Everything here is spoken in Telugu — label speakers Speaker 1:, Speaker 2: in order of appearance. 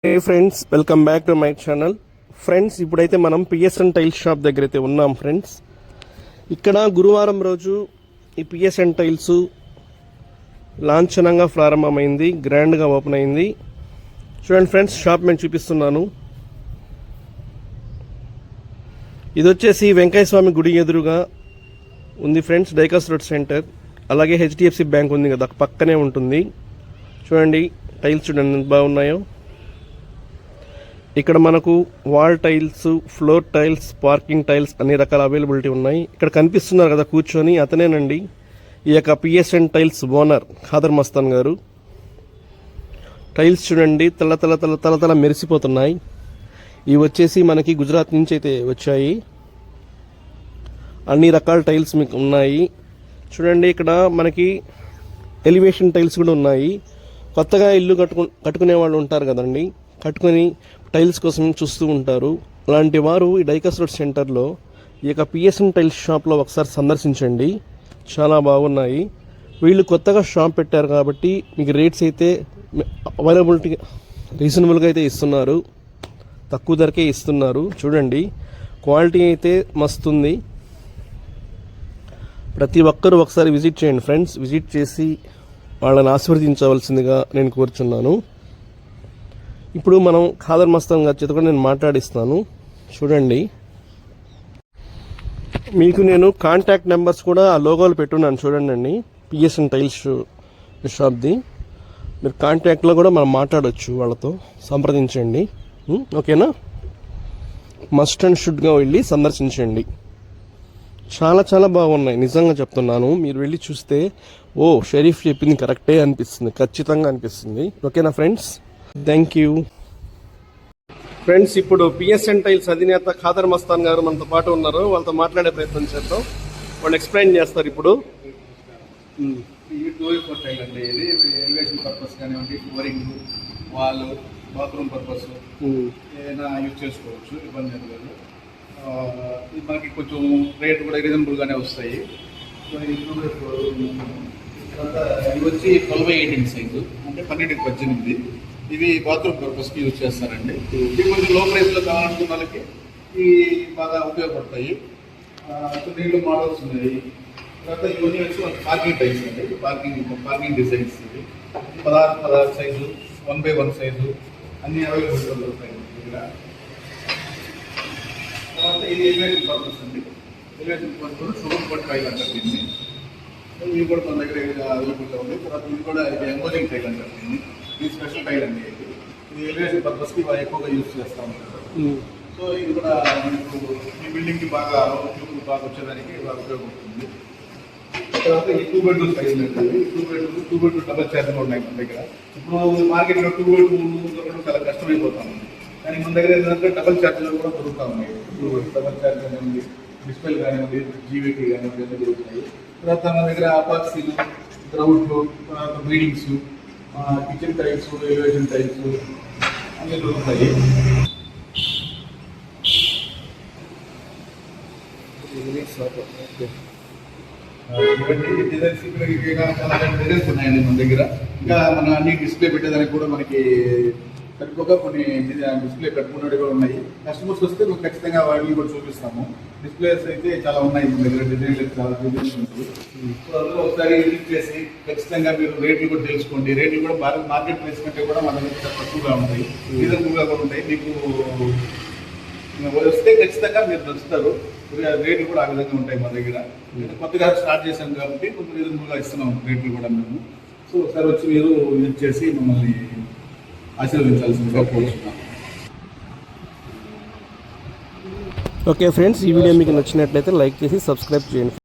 Speaker 1: Hey friends, welcome back to my channel. Friends, ఇప్పుడైతే మనం పిఎస్ఎన్ టైల్స్ షాప్ దగ్గర అయితే ఉన్నాం. ఫ్రెండ్స్, ఇక్కడ గురువారం రోజు ఈ పిఎస్ఎన్ టైల్స్ లాంఛనంగా ప్రారంభమైంది, గ్రాండ్గా ఓపెన్ అయింది. చూడండి ఫ్రెండ్స్, షాప్ నేను చూపిస్తున్నాను. ఇది వచ్చేసి వెంకయ్య స్వామి గుడి ఎదురుగా ఉంది ఫ్రెండ్స్, డైకాస్ రోడ్ సెంటర్. అలాగే హెచ్డిఎఫ్సి బ్యాంక్ ఉంది కదా, పక్కనే ఉంటుంది. చూడండి టైల్స్ చూడండి ఎంత బాగున్నాయో. ఇక్కడ మనకు wall tiles, floor tiles, parking tiles అన్ని రకాల అవైలబిలిటీ ఉన్నాయి. ఇక్కడ కనిపిస్తున్నారు కదా కూర్చొని, అతనేనండి ఈ యొక్క PSN tiles owner Khadar Mastan గారు. టైల్స్ చూడండి తల తల తల తల తల మెరిసిపోతున్నాయి. ఇవి వచ్చేసి మనకి గుజరాత్ నుంచి అయితే వచ్చాయి. అన్ని రకాల టైల్స్ మీకు ఉన్నాయి. చూడండి ఇక్కడ మనకి ఎలివేషన్ టైల్స్ కూడా ఉన్నాయి. కొత్తగా ఇల్లు కట్టుకునే వాళ్ళు ఉంటారు కదండి, కట్టుకొని టైల్స్ కోసం చూస్తూ ఉంటారు. అలాంటి వారు ఈ డైకాస్ రోడ్ సెంటర్లో ఈ యొక్క పిఎస్ఎన్ టైల్స్ షాప్లో ఒకసారి సందర్శించండి, చాలా బాగున్నాయి. వీళ్ళు కొత్తగా షాప్ పెట్టారు కాబట్టి మీకు రేట్స్ అయితే అవైలబిలిటీ రీజనబుల్గా అయితే ఇస్తున్నారు, తక్కువ ధరకే ఇస్తున్నారు. చూడండి క్వాలిటీ అయితే మస్తుంది. ప్రతి ఒక్కరూ ఒకసారి విజిట్ చేయండి ఫ్రెండ్స్. విజిట్ చేసి వాళ్ళని ఆశీర్వదించవలసిందిగా నేను కోరుచున్నాను. ఇప్పుడు మనం ఖాదర్ మస్తాన్ గారి చేత కూడా నేను మాట్లాడిస్తాను. చూడండి, మీకు నేను కాంటాక్ట్ నెంబర్స్ కూడా ఆ లోగోలు పెట్టున్నాను. చూడండి అండి, పిఎస్ఎన్ టైల్స్ షాప్ది. మీరు కాంటాక్ట్లో కూడా మనం మాట్లాడవచ్చు, వాళ్ళతో సంప్రదించండి. ఓకేనా? మస్ట్ అండ్ షుడ్గా వెళ్ళి సందర్శించండి. చాలా చాలా బాగున్నాయి, నిజంగా చెప్తున్నాను. మీరు వెళ్ళి చూస్తే ఓ షరీఫ్ చెప్పింది కరెక్టే అనిపిస్తుంది, ఖచ్చితంగా అనిపిస్తుంది. ఓకేనా ఫ్రెండ్స్? Thank you friends. ఇప్పుడు పిఎస్ఎన్ టైల్స్ అధినేత ఖాదర్ మస్తాన్ గారు మనతో పాటు ఉన్నారు. వాళ్ళతో మాట్లాడే ప్రయత్నం చేద్దాం. వాళ్ళు ఎక్స్ప్లెయిన్ చేస్తారు ఇప్పుడు.
Speaker 2: ఇది 2x4 టైల్ అండి. ఇది ఎలివేషన్ పర్పస్ కానివ్వండి, ఫ్లోరింగ్, వాల్, బాత్రూమ్ పర్పస్ ఏదైనా యూజ్ చేసుకోవచ్చు, ఇబ్బంది ఏం లేదు. ఇది మనకి కొంచెం రేట్ కూడా రీజనబుల్గానే వస్తాయి. ఇది వచ్చి 12x18 సైజు, అంటే 12x18. ఇవి బాత్రూమ్ పర్పస్కి యూజ్ చేస్తారండి. ఇది కొంచెం లో ప్రైస్లో కావాలనుకున్న వాళ్ళకి ఇవి బాగా ఉపయోగపడతాయి. దీంట్లో మోడల్స్ ఉన్నాయి. తర్వాత ఇవన్నీ వచ్చి పార్కింగ్ టైల్స్ అండి. Parking designs. ఇవి 16x16 సైజు, 1x1 సైజు అన్ని అవైలబుల్గా దొరుకుతాయి ఇక్కడ. తర్వాత ఇది ఎలివేషన్ పర్పస్ అండి. Elevation purpose sugar board tile అంటారు దీన్ని. ఇవి కూడా మన దగ్గర అవైలబుల్గా ఉంది. తర్వాత ఇది కూడా ఇది ఎంబోజింగ్ టైల్ అంటారు దీన్ని. ఇది స్పెషల్ టైల్ అండి. ఇది ఎలివేషన్ పర్పస్కి ఎక్కువగా యూజ్ చేస్తూ ఉంటారు. సో ఇది కూడా మనకు ఈ బిల్డింగ్కి బాగా ఉపయోగం బాగా వచ్చేదానికి బాగా ఉపయోగపడుతుంది. తర్వాత ఈ 2x2 సైజులు ఉంటుంది. 2x2 డబల్ ఛార్జీలు ఉన్నాయి మన దగ్గర. ఇప్పుడు మార్కెట్లో 2x2 దొరకడం చాలా కష్టమైపోతాం. కానీ మన దగ్గర ఏంటంటే డబల్ ఛార్జీలు కూడా దొరుకుతూ ఉన్నాయి. 2x2 డబల్ ఛార్జ్ కానివ్వండి, డిస్ప్లే కానివ్వండి, జీవీటీ కానివ్వండి అన్నీ దొరుకుతాయి. తర్వాత మన దగ్గర అపాక్సీలు, గ్రౌండ్లు, తర్వాత beadings, kitchen tiles, elevation tiles అన్నీ దొరుకుతాయి. ఇవన్నీ డిజైన్స్ ఇక్కడ చాలా డిజైన్స్ ఉన్నాయండి మన దగ్గర. ఇంకా మన అన్ని డిస్ప్లే పెట్టేదానికి కూడా మనకి సరిపోగా కొన్ని డిస్ప్లే పెట్టుకున్నవి కూడా ఉన్నాయి. కస్టమర్స్ వస్తే మేము ఖచ్చితంగా వాటిని కూడా చూపిస్తాము. డిస్ప్లేస్ అయితే చాలా ఉన్నాయి మన దగ్గర, డిజైన్లు చాలా డిజైన్స్ ఉంటుంది. సో అందులో ఒకసారి విజిట్ చేసి ఖచ్చితంగా మీరు రేట్లు కూడా తెలుసుకోండి. రేట్లు కూడా మార్కెట్ ప్రైస్ కంటే కూడా మన దగ్గర చాలా తక్కువగా ఉంటాయి, రీజనబుల్గా కూడా ఉంటాయి. మీకు వస్తే ఖచ్చితంగా మీరు నచ్చుతారు. రేట్లు కూడా ఆ విధంగా ఉంటాయి మన దగ్గర. కొత్తగా స్టార్ట్ చేశాం కాబట్టి కొంచెం రీజనబుల్గా ఇస్తున్నాం రేట్లు కూడా మేము. సో ఒకసారి వచ్చి మీరు విజిట్ చేసి మమ్మల్ని ఆశీర్వదించాల్సిందిగా కోరుతున్నాను.
Speaker 1: ఓకే ఫ్రెండ్స్, ఈ వీడియో మీకు నచ్చినట్లయితే లైక్ చేసి సబ్స్క్రైబ్ చేయండి.